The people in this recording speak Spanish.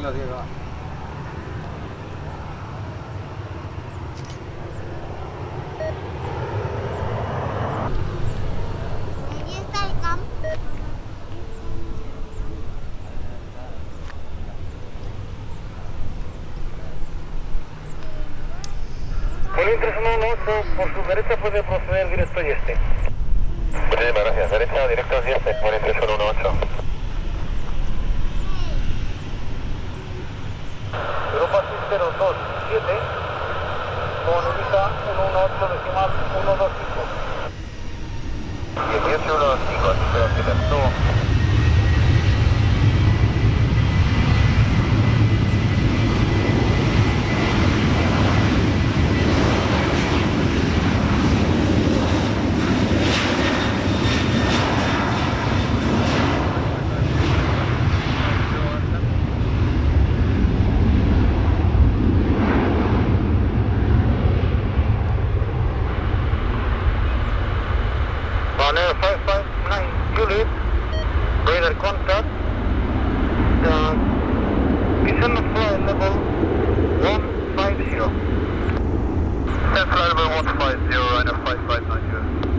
que nos llega. Allí está el campo. Poli 318, por su derecha puede proceder directo y este. Muchísimas gracias. Derecha, directo y este. Poli 3118. Europa 6027, con Ibiza 118 decimal 125. 1815, 070. Subo. On Air 559 Juliet, radar contact, vision flight level 150. Flight level 150, runner 5590.